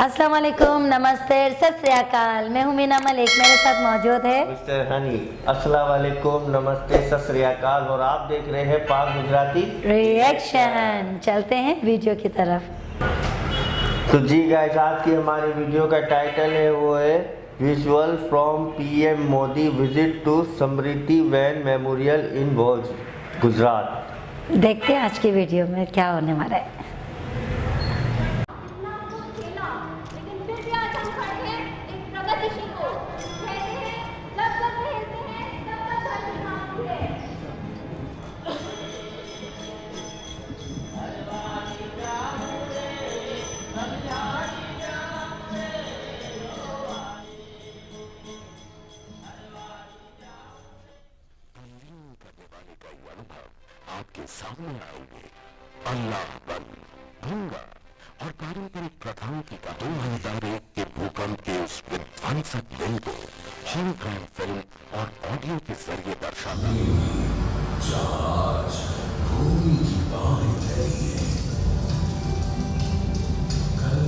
अस्सलाम वालेकुम, नमस्ते, सत श्री अकाल। मैं हूँ मीना मलिक, मेरे साथ मौजूद है मिस्टर हनी। अस्सलाम वालेकुम, नमस्ते, सत श्री अकाल। और आप देख रहे हैं पाक गुजराती रिएक्शन। चलते हैं वीडियो की तरफ। तो जी गाइस, आज की हमारी वीडियो का टाइटल है वो है visual from PM Modi visit to Smriti Van memorial in Bhuj, Gujarat. देखते हैं आज की वीडियो में क्या होने वाला है। आपके सामने आएंगे अल्लाह बन भूंगा और पारंपरिक प्रथाओं की 2001 के भूकंप के उस विध्वंसक दिन को हॉलोग्राम फिल्म और ऑडियो के जरिए दर्शाता है। आज भूमि की बाहें फैली है, कल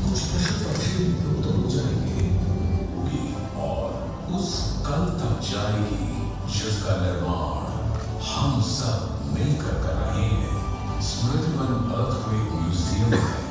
कुछ पशु पक्षी लुप्त हो जाएंगे और उस कल तक जाएगी जिसका निर्माण हम सब मिलकर कर रहे हैं। स्मृति वन अर्थक्वेक म्यूजियम है।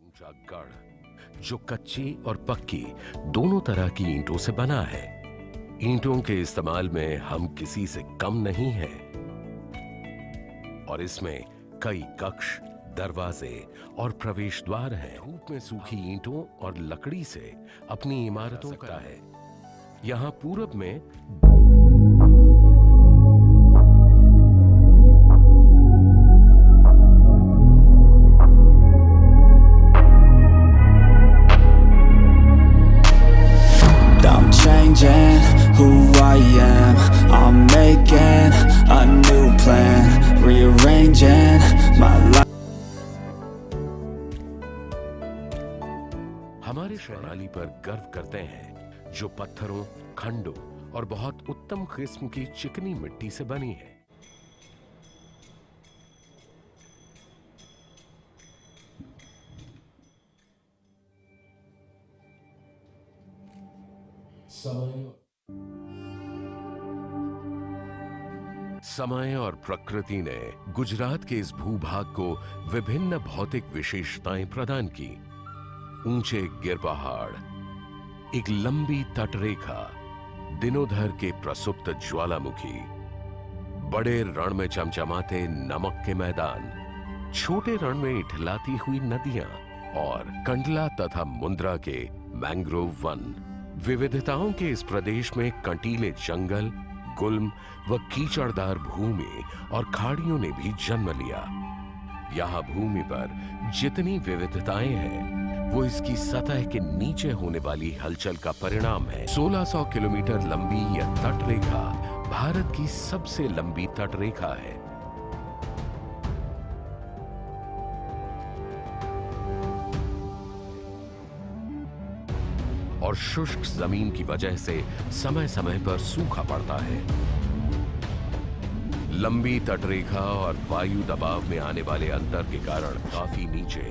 ऊंचा गढ़ जो कच्ची और पक्की दोनों तरह की ईंटों से बना है। ईंटों के इस्तेमाल में हम किसी से कम नहीं हैं और इसमें कई कक्ष, दरवाजे और प्रवेश द्वार हैं। धूप में सूखी ईंटों और लकड़ी से अपनी इमारतों का है। यहाँ पूरब में who I am, I'm making a new plan, rearranging my life. हमारे प्रणाली पर गर्व करते हैं जो पत्थरों, खंडों और बहुत उत्तम किस्म की चिकनी मिट्टी से बनी है। समय और प्रकृति ने गुजरात के इस भूभाग को विभिन्न भौतिक विशेषताएं प्रदान की। ऊंचे गिर पहाड़, एक लंबी तटरेखा, दिनोधर के प्रसुप्त ज्वालामुखी, बड़े रण में चमचमाते नमक के मैदान, छोटे रण में इठलाती हुई नदियां और कंडला तथा मुंद्रा के मैंग्रोव वन। विविधताओं के इस प्रदेश में कंटीले जंगल, गुल्म व कीचड़दार भूमि और खाड़ियों ने भी जन्म लिया। यहाँ भूमि पर जितनी विविधताएं हैं वो इसकी सतह के नीचे होने वाली हलचल का परिणाम है। 1600 किलोमीटर लंबी यह तटरेखा भारत की सबसे लंबी तटरेखा है। और शुष्क जमीन की वजह से समय समय पर सूखा पड़ता है। लंबी तटरेखा और वायु दबाव में आने वाले अंतर के कारण काफी नीचे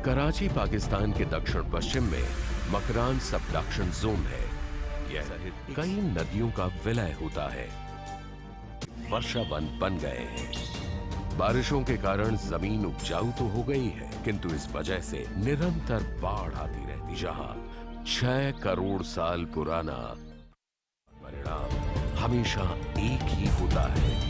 कराची पाकिस्तान के दक्षिण पश्चिम में मकरान सबडक्शन जोन है। यह सहित कई नदियों का विलय होता है। वर्षा वन बन गए हैं। बारिशों के कारण जमीन उपजाऊ तो हो गई है, किंतु इस वजह से निरंतर बाढ़ आती रहती। जहां 6 करोड़ साल पुराना परिणाम हमेशा एक ही होता है।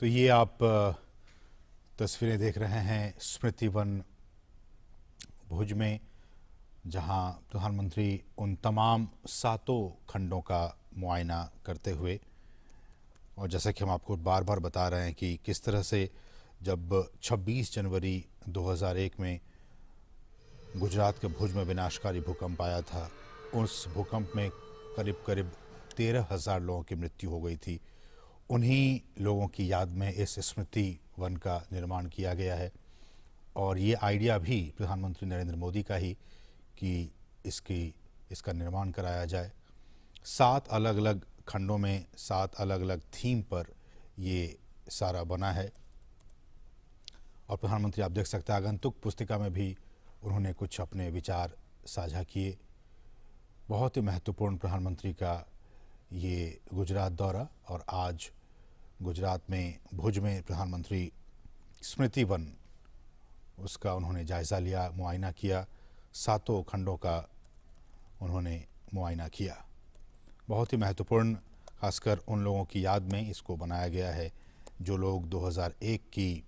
तो ये आप तस्वीरें देख रहे हैं स्मृति वन भुज में, जहां प्रधानमंत्री उन तमाम 7 खंडों का मुआयना करते हुए, और जैसा कि हम आपको बार बार बता रहे हैं कि किस तरह से जब 26 जनवरी 2001 में गुजरात के भुज में विनाशकारी भूकंप आया था, उस भूकंप में करीब करीब 13,000 लोगों की मृत्यु हो गई थी। उन्हीं लोगों की याद में इस स्मृति वन का निर्माण किया गया है। और ये आइडिया भी प्रधानमंत्री नरेंद्र मोदी का ही कि इसका निर्माण कराया जाए। 7 अलग अलग खंडों में 7 अलग अलग थीम पर ये सारा बना है। और प्रधानमंत्री आप देख सकते हैं आगंतुक पुस्तिका में भी उन्होंने कुछ अपने विचार साझा किए। बहुत ही महत्वपूर्ण प्रधानमंत्री का ये गुजरात दौरा, और आज गुजरात में भुज में प्रधानमंत्री स्मृति वन उसका उन्होंने जायज़ा लिया, मुआयना किया। 7 खंडों का उन्होंने मुआयना किया। बहुत ही महत्वपूर्ण, खासकर उन लोगों की याद में इसको बनाया गया है जो लोग 2001 की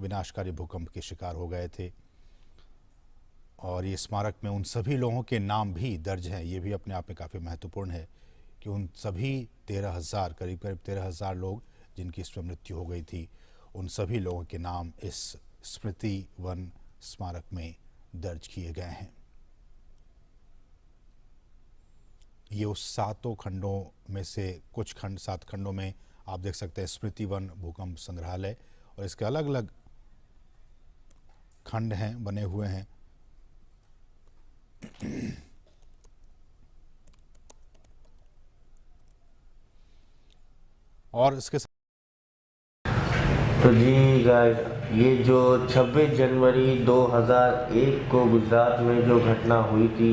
विनाशकारी भूकंप के शिकार हो गए थे। और ये स्मारक में उन सभी लोगों के नाम भी दर्ज हैं। ये भी अपने आप में काफ़ी महत्वपूर्ण है कि उन सभी 13,000 करीब 13,000 लोग जिनकी इसमें मृत्यु हो गई थी, उन सभी लोगों के नाम इस स्मृति वन स्मारक में दर्ज किए गए हैं। ये उस 7 खंडों में से कुछ खंड, 7 खंडों में आप देख सकते हैं स्मृति वन भूकंप संग्रहालय, और इसके अलग अलग खंड हैं, बने हुए हैं। और इसके तो जी गाइस, ये जो 26 जनवरी 2001 को गुजरात में जो घटना हुई थी,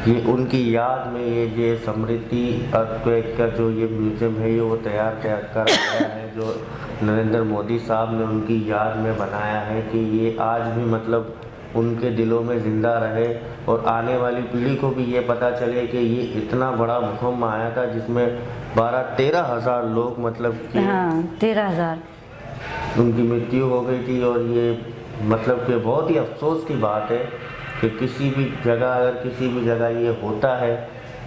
ये उनकी याद में ये स्मृति अर्थक्वेक का जो ये म्यूज़ियम है, ये वो तैयार करा गया है, जो नरेंद्र मोदी साहब ने उनकी याद में बनाया है कि ये आज भी मतलब उनके दिलों में ज़िंदा रहे और आने वाली पीढ़ी को भी ये पता चले कि ये इतना बड़ा भूकंप आया था जिसमें 12-13 हज़ार लोग मतलब कि 13,000 उनकी मृत्यु हो गई थी। और ये मतलब कि बहुत ही अफसोस की बात है कि किसी भी जगह, अगर किसी भी जगह ये होता है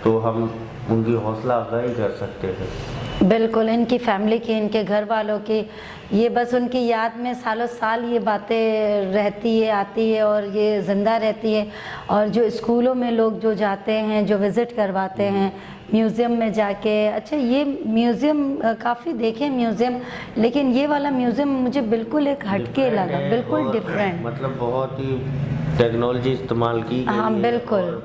तो हम उनकी हौसला अफजाई कर सकते हैं। बिल्कुल, इनकी फैमिली की, इनके घर वालों की, ये बस उनकी याद में सालों साल ये बातें रहती है, आती है और ये ज़िंदा रहती है। और जो स्कूलों में लोग जो जाते हैं, जो विज़िट करवाते हैं म्यूज़ियम में जाके, अच्छा ये म्यूज़ियम काफ़ी देखे म्यूज़ियम, लेकिन ये वाला म्यूज़ियम मुझे बिल्कुल एक हटके लगा, बिल्कुल डिफरेंट, मतलब बहुत ही टेक्नोलॉजी इस्तेमाल की गई हाँ है बिल्कुल, और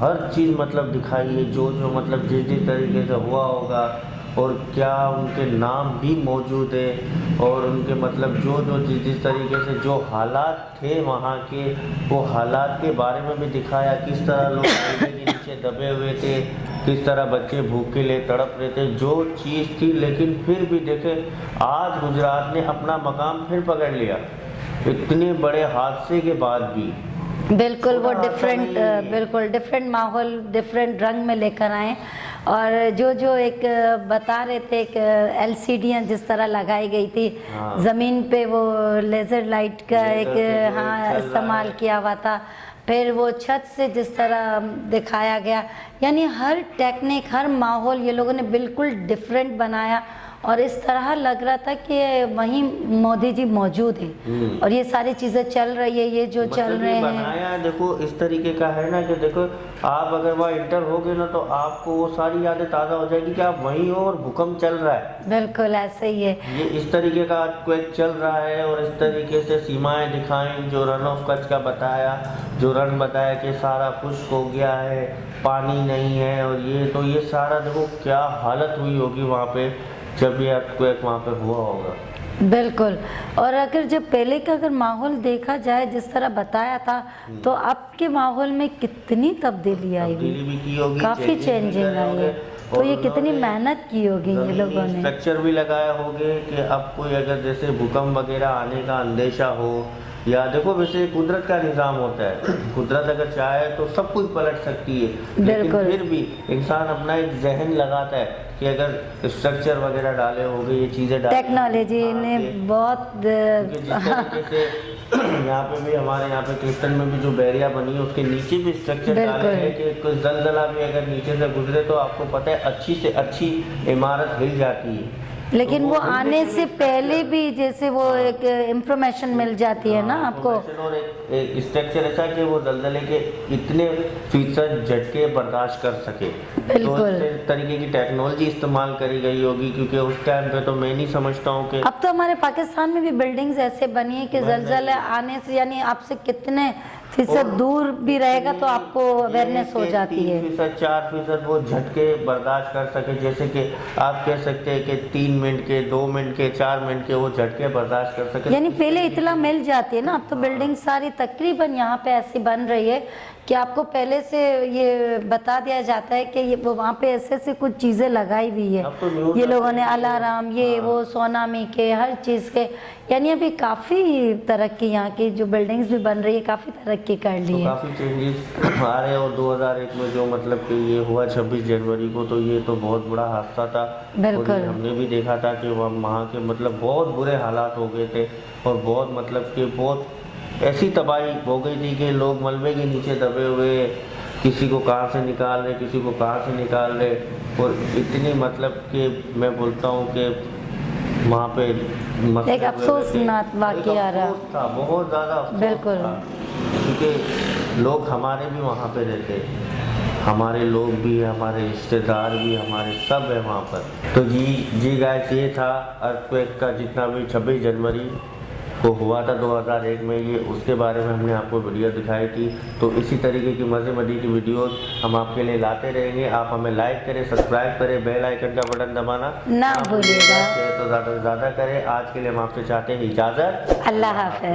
हर चीज़ मतलब दिखाई है, जो मतलब जिस तरीके से हुआ होगा और क्या उनके नाम भी मौजूद है और उनके मतलब जो जिस तरीके से जो हालात थे वहाँ के, वो हालात के बारे में भी दिखाया, किस तरह लोग के नीचे दबे हुए थे, किस तरह बच्चे भूखे ले तड़प रहे थे, जो चीज़ थी। लेकिन फिर भी देखें, आज गुजरात ने अपना मकाम फिर पकड़ लिया इतने बड़े हादसे के बाद भी। बिल्कुल वो डिफरेंट, बिल्कुल डिफरेंट माहौल, डिफरेंट रंग में लेकर आए। और जो एक बता रहे थे, एक एलसीडियाँ जिस तरह लगाई गई थी ज़मीन पे, वो लेज़र लाइट का एक हाँ इस्तेमाल किया हुआ था, फिर वो छत से जिस तरह दिखाया गया, यानी हर टेक्निक, हर माहौल ये लोगों ने बिल्कुल डिफरेंट बनाया और इस तरह लग रहा था कि वहीं मोदी जी मौजूद हैं और ये सारी चीज़ें चल रही है, ये जो मतलब चल रहे हैं बनाया देखो इस तरीके का है ना कि देखो आप अगर वहाँ इंटर हो गए ना तो आपको वो सारी यादें ताज़ा हो जाएगी कि आप वहीं हो और भूकंप चल रहा है। बिल्कुल ऐसे ही है, ये इस तरीके का क्वेक चल रहा है और इस तरीके से सीमाएं दिखाई, जो रन ऑफ कच्छ का बताया, जो रन बताया कि सारा खुश्क हो गया है, पानी नहीं है, और ये सारा देखो क्या हालत हुई होगी वहाँ पे जब ये अर्थक्वेक वहाँ पे हुआ होगा। बिल्कुल। और अगर जब पहले का अगर माहौल देखा जाए जिस तरह बताया था, तो अब के माहौल में कितनी तब्दीली आई हुई, काफ़ी चेंजिंग आई है। तो ये कितनी मेहनत की होगी ये लोगों ने, स्ट्रक्चर भी लगाया होगे कि अब कोई अगर जैसे भूकंप वगैरह आने का अंदेशा हो, या देखो वैसे कुदरत का निज़ाम होता है, कुदरत अगर चाहे तो सब कुछ पलट सकती है, लेकिन फिर भी इंसान अपना एक जहन लगाता है कि अगर स्ट्रक्चर वगैरह डाले होंगे, ये चीज़ें डाले, टेक्नोलॉजी ने बहुत जिस तरीके से यहाँ पे भी हमारे यहाँ पे क्लिफ्टन में भी जो बैरिया बनी है उसके नीचे भी स्ट्रक्चर डाले हैं कि कोई जलजला भी अगर नीचे से गुजरे तो आपको पता है अच्छी से अच्छी इमारत हिल जाती है। लेकिन तो वो आने से पहले भी जैसे वो एक इंफॉर्मेशन मिल जाती है ना आपको, और एक स्ट्रक्चर ऐसा कि वो दलदले के इतने फीसद झटके बर्दाश्त कर सके। तो इस तरीके की टेक्नोलॉजी इस्तेमाल करी गई होगी, क्योंकि उस टाइम पे तो मैं नहीं समझता हूँ कि अब तो हमारे पाकिस्तान में भी बिल्डिंग्स ऐसे बनी है कि जलजले आने से यानी आपसे कितने फीसद दूर भी रहेगा तो आपको अवेयरनेस हो जाती है। 3%-4% वो झटके बर्दाश्त कर सके, जैसे कि आप कह सकते हैं कि 3 मिनट के, 2 मिनट के, 4 मिनट के वो झटके बर्दाश्त कर सके। यानी पहले इतला मिल जाती है ना, अब तो बिल्डिंग सारी तकरीबन यहाँ पे ऐसी बन रही है कि आपको पहले से ये बता दिया जाता है कि ये वो वहाँ पे ऐसे ऐसे कुछ चीज़ें लगाई हुई है, तो ये लोगों ने अलार्म, ये वो सोनामी के हर चीज़ के, यानी अभी काफ़ी तरक्की यहाँ की जो बिल्डिंग्स भी बन रही है, काफ़ी तरक्की कर ली है, काफ़ी चेंजेस आ रहे हैं। और 2001 में जो मतलब कि ये हुआ 26 जनवरी को, तो ये तो बहुत बड़ा हादसा था। बिल्कुल, हमने भी देखा था कि वहाँ के मतलब बहुत बुरे हालात हो गए थे और बहुत मतलब कि बहुत ऐसी तबाही हो गई थी कि लोग मलबे के नीचे दबे हुए, किसी को कहाँ से निकाल रहे, किसी को कहाँ से निकाल रहे, और इतनी मतलब कि मैं बोलता हूँ कि वहाँ पे एक अफसोसनाक वाक़या रहा था, बहुत ज़्यादा। बिल्कुल, क्योंकि लोग हमारे भी वहाँ पे रहते, हमारे लोग भी, हमारे रिश्तेदार भी, हमारे सब है वहाँ पर। तो जी गाइस, ये था अर्थक्वेक का जितना भी 26 जनवरी को हुआ था 2001 में, ये उसके बारे में हमने आपको वीडियो दिखाई थी। तो इसी तरीके की मज़े मज़े की वीडियोस हम आपके लिए लाते रहेंगे। आप हमें लाइक करें, सब्सक्राइब करें, बेल आइकन का बटन दबाना ना भूलिएगा। तो ज़्यादा से ज़्यादा करें। आज के लिए हम आपसे चाहते हैं इजाज़त। अल्लाह हाफ़िज़।